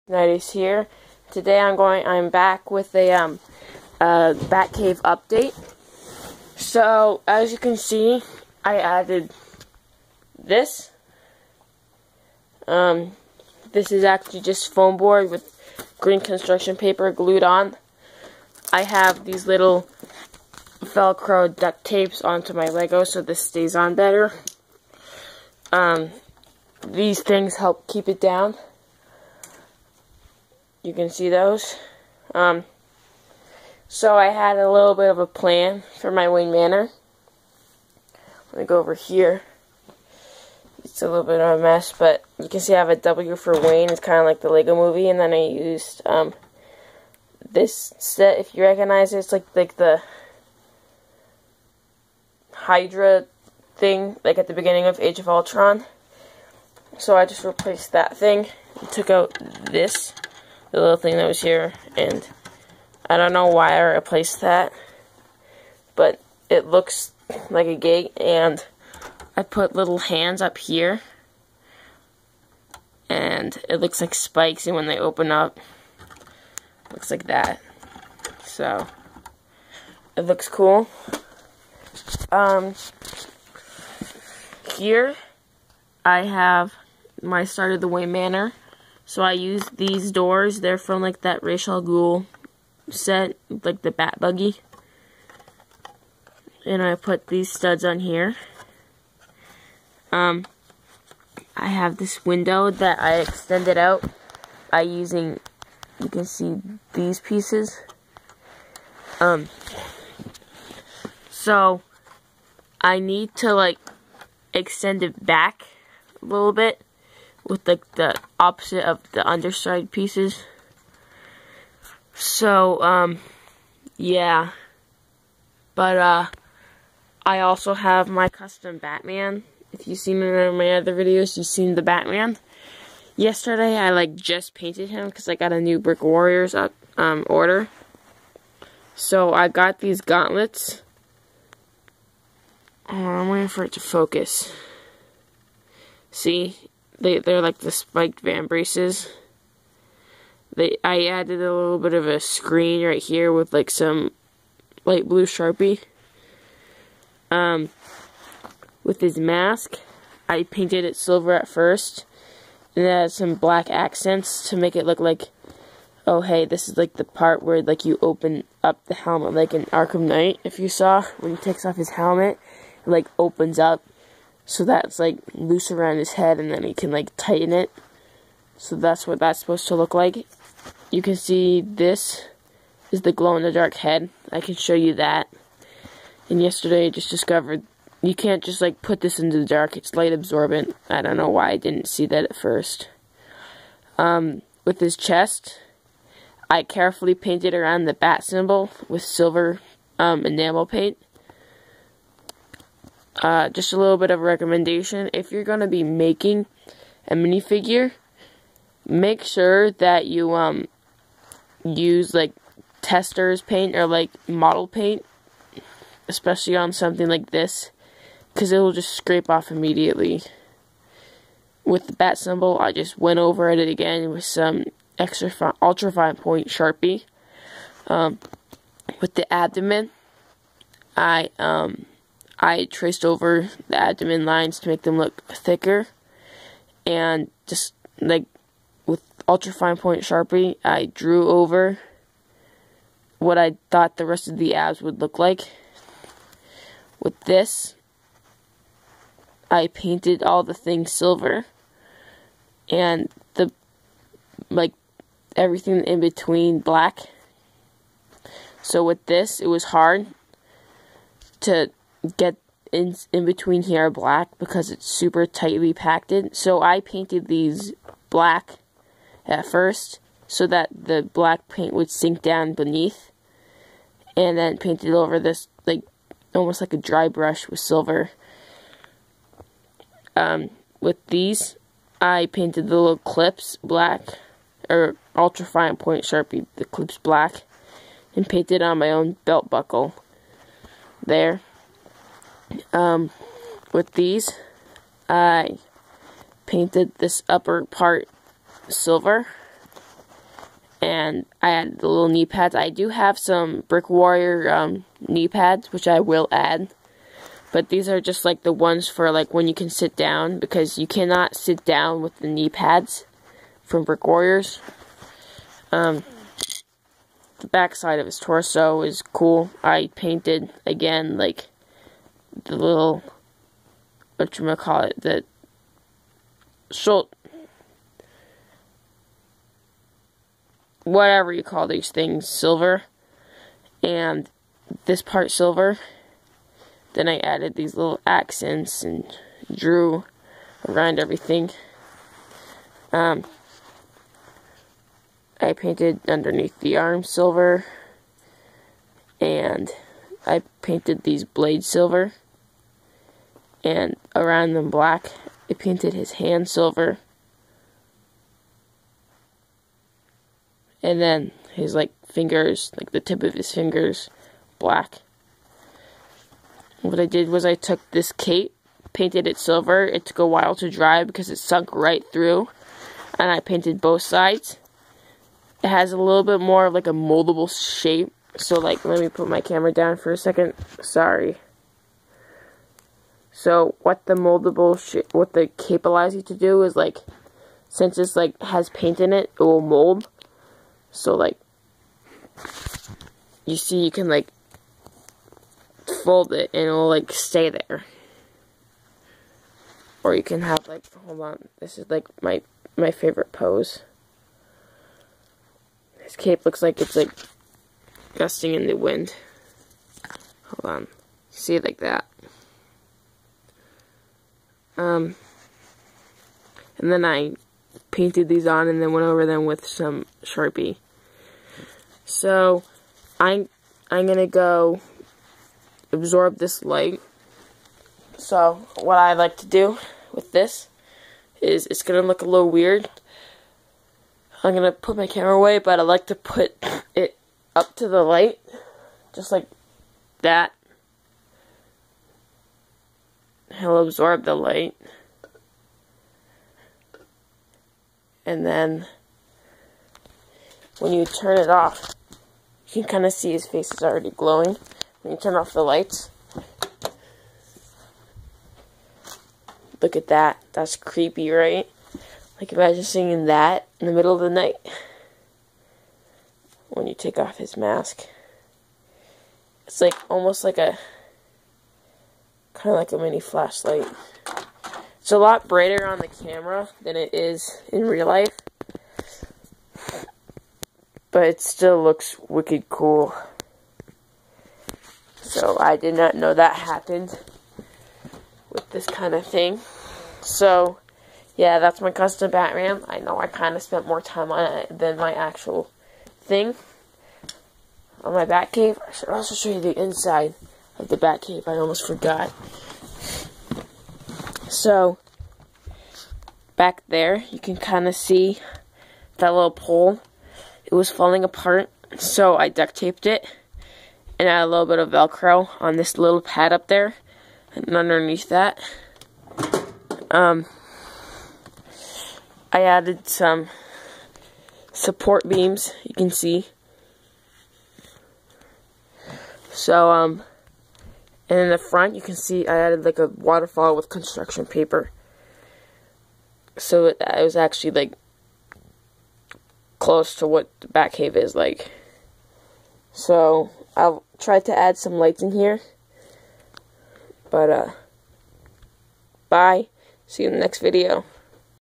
Nighties here. Today I'm back with a batcave update. So as you can see, I added this. This is actually just foam board with green construction paper glued on. I have these little Velcro duct tapes onto my Lego so this stays on better. These things help keep it down. You can see those. So I had a little bit of a plan for my Wayne Manor. Let me go over here. It's a little bit of a mess, but you can see I have a W for Wayne. It's kind of like the Lego movie, and then I used this set. If you recognize it, it's like the Hydra thing, like at the beginning of Age of Ultron. So I just replaced that thing and took out this. The little thing that was here, and I don't know why I replaced that, but it looks like a gate, and I put little hands up here, and it looks like spikes, and when they open up, it looks like that. So it looks cool. Here I have my start of the Wayne Manor. So I used these doors. They're from like that Ra's al Ghul set, like the Bat Buggy. And I put these studs on here. I have this window that I extended out by using, you can see these pieces. So I need to like extend it back a little bit with like the opposite of the underside pieces. So yeah, but I also have my custom Batman. If you've seen it in my other videos, you've seen the Batman. Yesterday I like just painted him because I got a new Brick Warriors order. So I got these gauntlets. I'm waiting for it to focus. See? They're like the spiked van braces. I added a little bit of a screen right here with like some light blue Sharpie. With his mask, I painted it silver at first, and it had some black accents to make it look like, oh hey, this is like the part where like you open up the helmet, like in Arkham Knight. If you saw when he takes off his helmet, it like opens up. So that's like loose around his head, and then he can like tighten it. So that's what that's supposed to look like. You can see this is the glow-in-the-dark head. I can show you that. And yesterday I just discovered you can't just like put this into the dark. It's light absorbent. I don't know why I didn't see that at first. With his chest, I carefully painted around the bat symbol with silver enamel paint. Just a little bit of a recommendation. If you're going to be making a minifigure, make sure that you use like tester's paint or like model paint, especially on something like this, because it will just scrape off immediately. With the bat symbol, I just went over it again with some extra ultra fine point Sharpie. With the abdomen, I traced over the abdomen lines to make them look thicker, and just like with ultra fine point Sharpie, I drew over what I thought the rest of the abs would look like. With this, I painted all the things silver, and the like everything in between black. So with this, it was hard to get in between here black because it's super tightly packed. So I painted these black at first so that the black paint would sink down beneath, and then painted over this like almost like a dry brush with silver. With these, I painted the little clips black, or ultra fine point Sharpie, the clips black, and painted on my own belt buckle there. With these, I painted this upper part silver, and I added the little knee pads. I do have some Brick Warrior knee pads, which I will add. But these are just like the ones for like when you can sit down, because you cannot sit down with the knee pads from Brick Warriors. The back side of his torso is cool. I painted again like the little, whatchamacallit, the shoulder, whatever you call these things, silver, and this part silver. Then I added these little accents and drew around everything. I painted underneath the arm silver, and I painted these blades silver, and around them black. I painted his hand silver, and then his like fingers, like the tip of his fingers, black. What I did was I took this cape, painted it silver. It took a while to dry because it sunk right through, and I painted both sides. It has a little bit more of like a moldable shape. So like, let me put my camera down for a second. Sorry. So what the what the cape allows you to do is like, since it's like has paint in it, it will mold. So like, you see, you can like fold it and it will like stay there. Or you can have like, hold on, this is like my favorite pose. This cape looks like it's like gusting in the wind. Hold on, see it like that. And then I painted these on and then went over them with some Sharpie. So I'm gonna go absorb this light. So what I like to do with this is, it's gonna look a little weird. I'm gonna put my camera away, but I like to put it up to the light, just like that. He'll absorb the light. And then when you turn it off, you can kind of see his face is already glowing. When you turn off the lights, look at that. That's creepy, right? Like, imagine seeing that in the middle of the night when you take off his mask. It's like almost like a kind of like a mini flashlight. It's a lot brighter on the camera than it is in real life, but it still looks wicked cool. So I did not know that happened with this kind of thing. So yeah, that's my custom Batman. I know I kind of spent more time on it than my actual thing. On my Batcave, I should also show you the inside of the Batcave. I almost forgot. So, back there, you can kind of see that little pole. It was falling apart, so I duct taped it and added a little bit of Velcro on this little pad up there and underneath that. I added some support beams, you can see. So, and in the front, you can see I added like a waterfall with construction paper. So it was actually like close to what the Batcave is like. So I'll try to add some lights in here. But bye. See you in the next video.